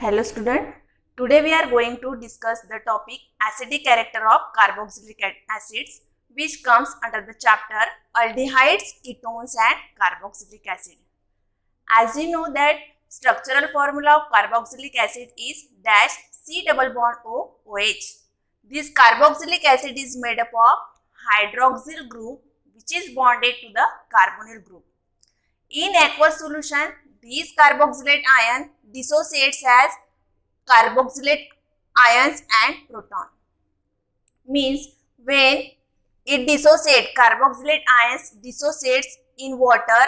Hello student, today we are going to discuss the topic acidic character of carboxylic acids which comes under the chapter aldehydes, ketones and carboxylic acid. As you know that structural formula of carboxylic acid is dash C double bond O OH. This carboxylic acid is made up of hydroxyl group which is bonded to the carbonyl group. In aqueous solution, these carboxylate ion dissociates as carboxylate ions and proton. Means when it dissociates, carboxylate ions dissociates in water,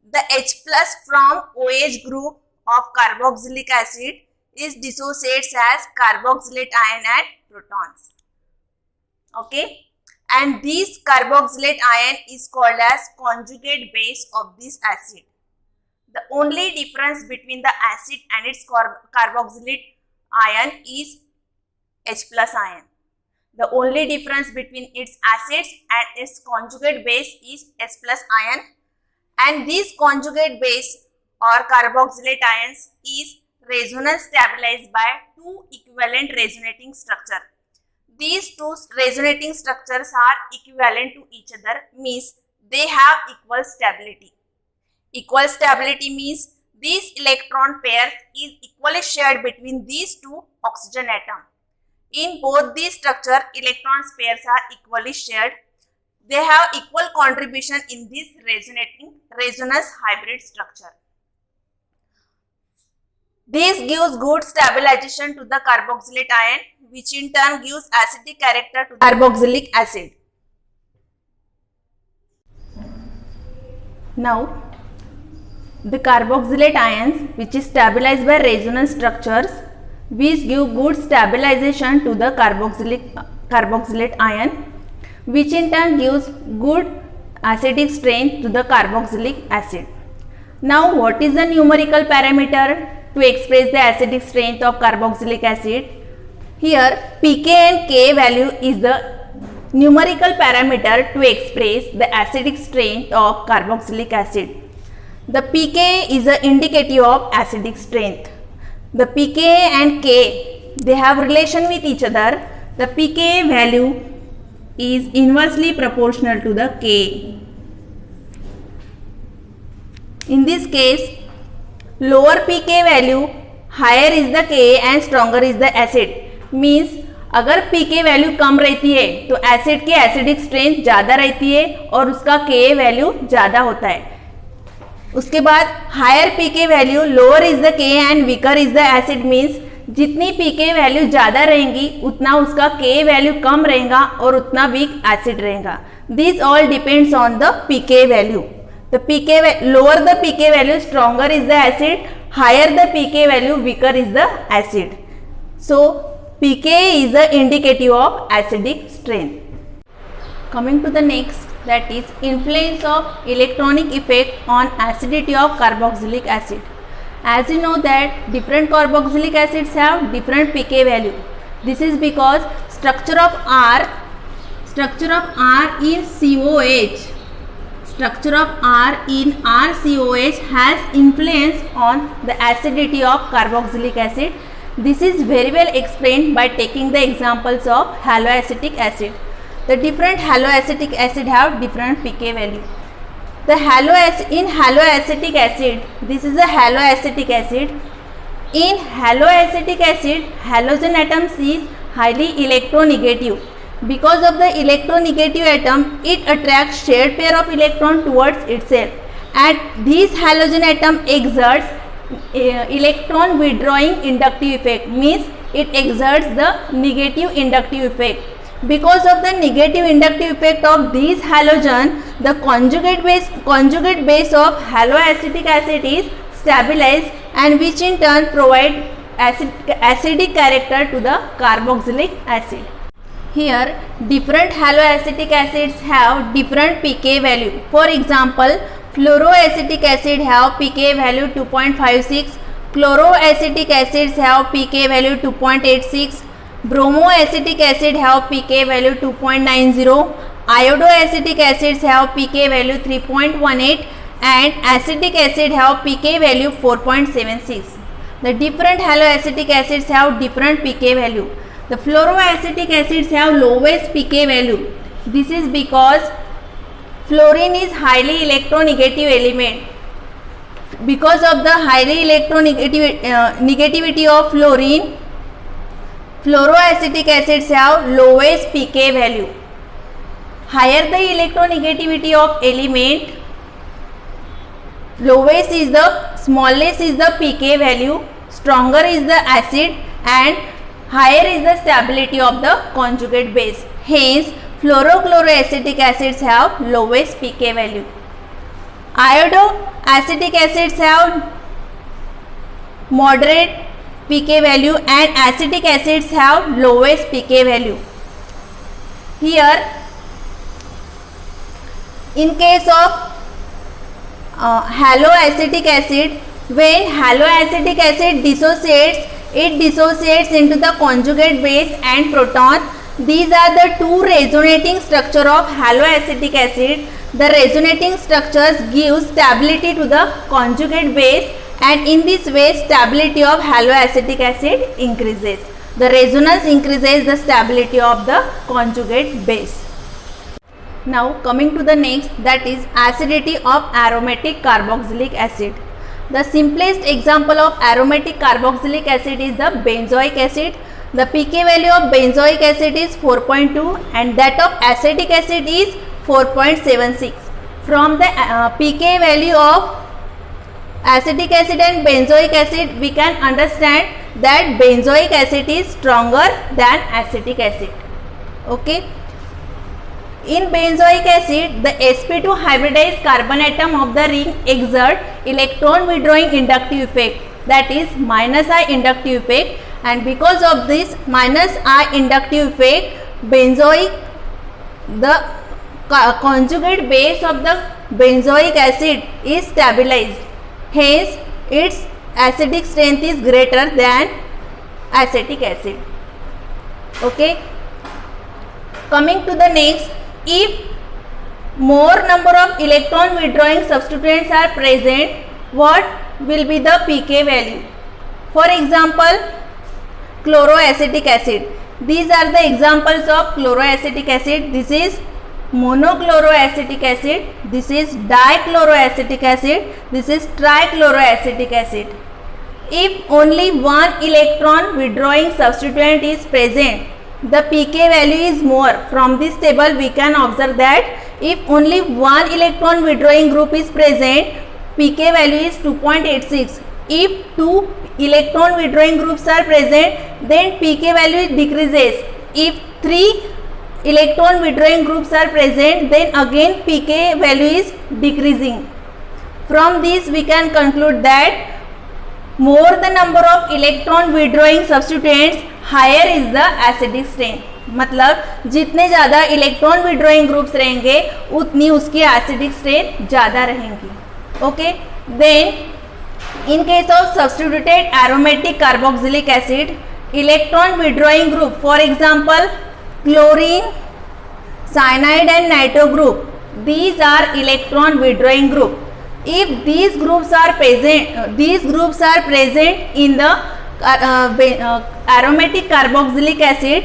the H plus from OH group of carboxylic acid is dissociates as carboxylate ion and protons. Okay, and this carboxylate ion is called as conjugate base of this acid. The only difference between the acid and its carboxylate ion is H plus ion. The only difference between its acids and its conjugate base is H plus ion, and this conjugate base or carboxylate ions is resonance stabilized by two equivalent resonating structures. These two resonating structures are equivalent to each other, means they have equal stability. Equal stability means these electron pairs is equally shared between these two oxygen atoms. In both these structures, electron pairs are equally shared. They have equal contribution in this resonance hybrid structure. This gives good stabilization to the carboxylate ion, which in turn gives acidic character to the carboxylic acid. Now, the carboxylate ions which is stabilized by resonance structures which give good stabilization to the carboxylate ion, which in turn gives good acidic strength to the carboxylic acid. Now, what is the numerical parameter to express the acidic strength of carboxylic acid? Here pK and K value is the numerical parameter to express the acidic strength of carboxylic acid. The pK is an indicative of acidic strength. The pK and K, they have relation with each other. The pK value is inversely proportional to the K. In this case, lower pK value, higher is the K and stronger is the acid. Means अगर pK value कम रहती है तो acid की acidic strength ज़्यादा रहती है और उसका K वैल्यू ज़्यादा होता है. उसके बाद higher pK value, lower is the K and weaker is the acid. Means जितनी pK वैल्यू ज़्यादा रहेंगी उतना उसका K वैल्यू कम रहेगा और उतना वीक एसिड रहेगा. This all depends on the pK value. The pK lower the pK value, stronger is the acid, higher the pK value, weaker is the acid. So pK is the indicative of acidic strength. Coming to the next, that is influence of electronic effect on acidity of carboxylic acid. As you know that different carboxylic acids have different pK value. This is because structure of R in COH. Structure of R in RCOH has influence on the acidity of carboxylic acid. This is very well explained by taking the examples of haloacetic acid. The different haloacetic acid have different pK value. The in haloacetic acid, this is a haloacetic acid. In haloacetic acid, halogen atoms is highly electronegative. Because of the electronegative atom, it attracts shared pair of electron towards itself, and this halogen atom exerts electron withdrawing inductive effect. Means it exerts the negative inductive effect. Because of the negative inductive effect of these halogen, the conjugate base of haloacetic acid is stabilized, and which in turn provide acidic character to the carboxylic acid. Here different haloacetic acids have different pK value. For example, fluoroacetic acid have pK value 2.56, chloroacetic acids have pK value 2.86, bromoacetic acid have pK value 2.90, iodoacetic acids have pK value 3.18 and acetic acid have pK value 4.76. The different haloacetic acids have different pK value. The fluoroacetic acids have lowest pK value. This is because fluorine is highly electronegative element. Because of the highly electronegativity of fluorine, fluoroacetic acids have lowest pK value. Higher the electronegativity of element, smallest is the pK value, stronger is the acid, and higher is the stability of the conjugate base. Hence, fluorochloroacetic acids have lowest pK value. Iodoacetic acids have moderate pK value and acetic acids have lowest pK value. Here, in case of haloacetic acid, when haloacetic acid dissociates, it dissociates into the conjugate base and proton. These are the two resonating structure of haloacetic acid. The resonating structures give stability to the conjugate base, and in this way stability of haloacetic acid increases. The resonance increases the stability of the conjugate base. Now coming to the next, that is acidity of aromatic carboxylic acid. The simplest example of aromatic carboxylic acid is the benzoic acid. The pK value of benzoic acid is 4.2 and that of acetic acid is 4.76. From the pK value of acetic acid and benzoic acid, we can understand that benzoic acid is stronger than acetic acid. Okay. In benzoic acid, the sp2 hybridized carbon atom of the ring exert electron withdrawing inductive effect, that is -I inductive effect, and because of this -I inductive effect, the conjugate base of the benzoic acid is stabilized. Hence, its acidic strength is greater than acetic acid. Okay. Coming to the next, if more number of electron withdrawing substituents are present, what will be the pK value? For example, chloroacetic acid. These are the examples of chloroacetic acid. This is monochloroacetic acid, this is dichloroacetic acid, this is trichloroacetic acid. If only one electron withdrawing substituent is present, the pK value is more. From this table we can observe that if only one electron withdrawing group is present, pK value is 2.86. If two electron withdrawing groups are present, then pK value decreases. If three electron withdrawing groups are present, then again pK value is decreasing. From this we can conclude that more the number of electron withdrawing substituents, higher is the acidic strength. मतलब जितने ज़्यादा electron withdrawing groups रहेंगे उतनी उसकी acidic strength ज़्यादा रहेंगी. Okay. Then in case of substituted aromatic carboxylic acid, electron withdrawing group, for example chlorine, cyanide and nitro group, these are electron withdrawing group. If these groups are present in the aromatic carboxylic acid,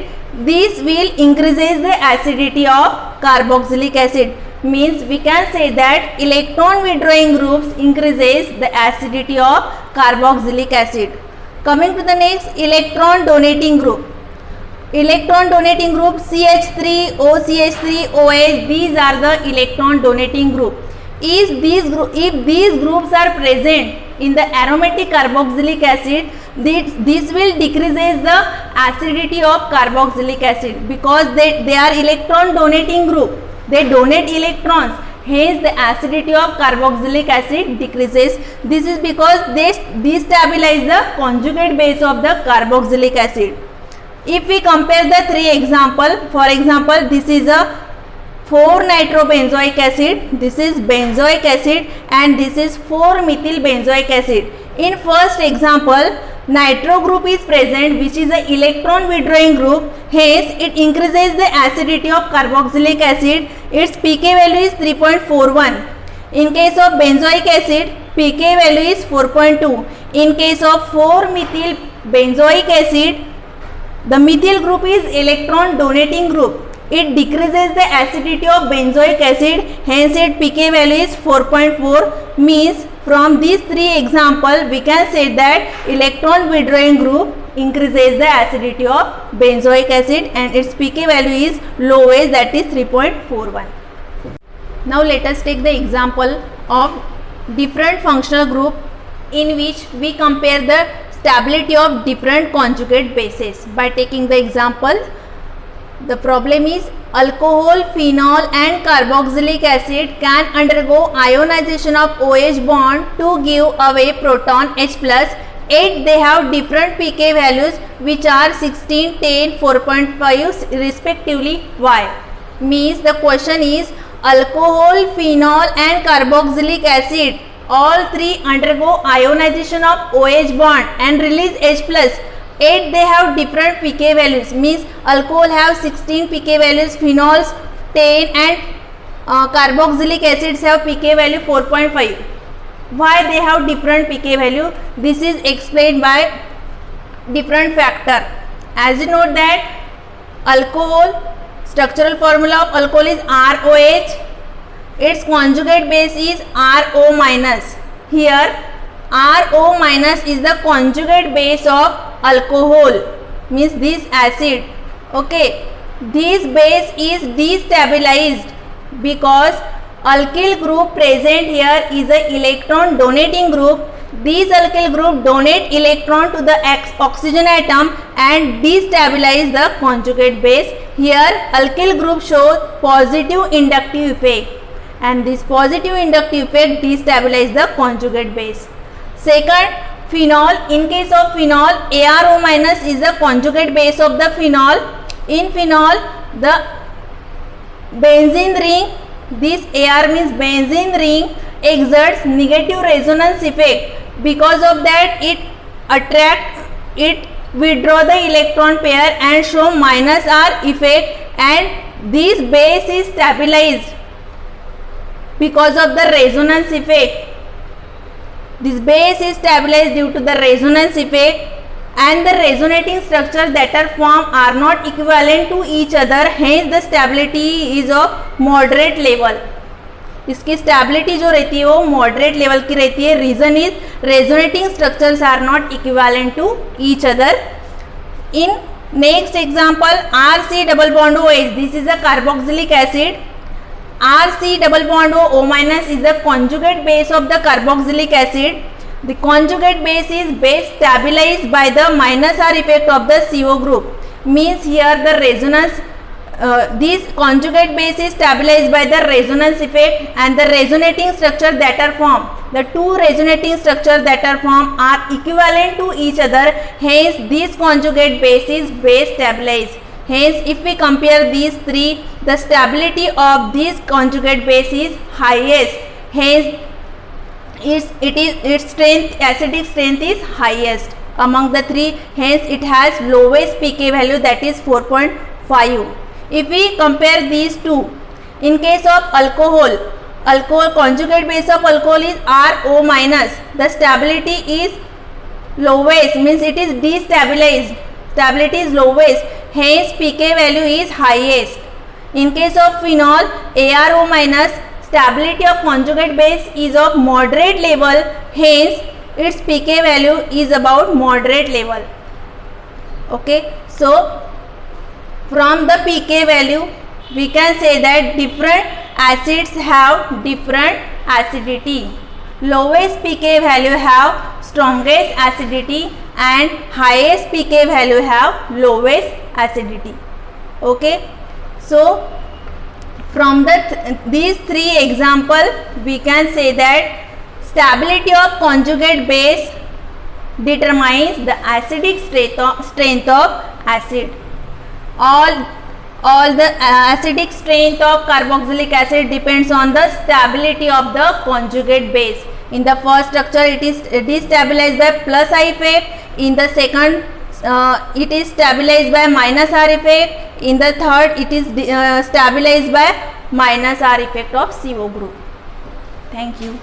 this will increases the acidity of carboxylic acid. Means we can say that electron withdrawing groups increases the acidity of carboxylic acid. Coming to the next, electron donating group. Electron donating group CH3, OCH3, OH, these are the electron donating group. If these groups are present in the aromatic carboxylic acid, this will decreases the acidity of carboxylic acid because they are electron donating group. They donate electrons, hence the acidity of carboxylic acid decreases. This is because they destabilize the conjugate base of the carboxylic acid. If we compare the three example, for example, this is a 4-nitrobenzoic acid, this is benzoic acid and this is 4-methyl-benzoic acid. In first example, nitro group is present, which is a electron withdrawing group, hence it increases the acidity of carboxylic acid. Its pK value is 3.41. In case of benzoic acid, pK value is 4.2. In case of 4-methyl benzoic acid, the methyl group is electron donating group. It decreases the acidity of benzoic acid, hence its pK value is 4.4. Means from these three examples we can say that electron withdrawing group increases the acidity of benzoic acid and its pK value is lowest, that is 3.41. Now let us take the example of different functional group in which we compare the stability of different conjugate bases. By taking the example, the problem is alcohol, phenol and carboxylic acid can undergo ionization of OH bond to give away proton H+. Yet they have different pK values which are 16, 10, 4.5 respectively. Why? Means the question is alcohol, phenol and carboxylic acid, all three undergo ionization of OH bond and release H+. Yet they have different pK values. Means alcohol have 16 pK values, phenols 10 and carboxylic acids have pK value 4.5. Why they have different pK value? This is explained by different factor. As you know that alcohol, structural formula of alcohol is ROH. Its conjugate base is RO minus. Here RO minus is the conjugate base of alcohol, means this acid. Okay, this base is destabilized because alkyl group present here is a electron donating group. These alkyl group donate electron to the oxygen atom and destabilize the conjugate base. Here alkyl group shows positive inductive effect and this positive inductive effect destabilize the conjugate base. Second, phenol. In case of phenol, ARO minus is the conjugate base of the phenol. In phenol, the benzene ring, this AR means benzene ring, exerts negative resonance effect. Because of that, it withdraw the electron pair and show minus R effect, and this base is stabilized because of the resonance effect. This base is stabilized due to the resonance effect, and the resonating structures that are formed are not equivalent to each other, hence the stability is of moderate level. इसकी stability जो रहती है वो moderate level की रहती है. Reason is resonating structures are not equivalent to each other. In next example RC double bond OH, this is a carboxylic acid. RC double bond O minus is the conjugate base of the carboxylic acid. The conjugate base is base stabilized by the minus R effect of the CO group. Means here the resonance, this conjugate base is stabilized by the resonance effect, and the resonating structure that are formed, the two resonating structures that are formed are equivalent to each other, hence this conjugate base is base stabilized. Hence if we compare these three, the stability of this conjugate base is highest, hence its strength, acidic strength is highest among the three, hence it has lowest pK value, that is 4.5. If we compare these two, in case of alcohol conjugate base of alcohol is RO minus, the stability is lowest, means it is destabilized, stability is lowest, hence pK value is highest. In case of phenol, ARO minus, stability of conjugate base is of moderate level, hence its pK value is about moderate level. Okay, so from the pK value we can say that different acids have different acidity. Lowest pK value have strongest acidity and highest pK value have lowest acidity. Okay, so from these three examples we can say that stability of conjugate base determines the acidic strength of acid. All the acidic strength of carboxylic acid depends on the stability of the conjugate base. In the first structure it is destabilized by plus I effect, in the second it is stabilized by minus R effect, in the third it is stabilized by minus R effect of CO group. Thank you.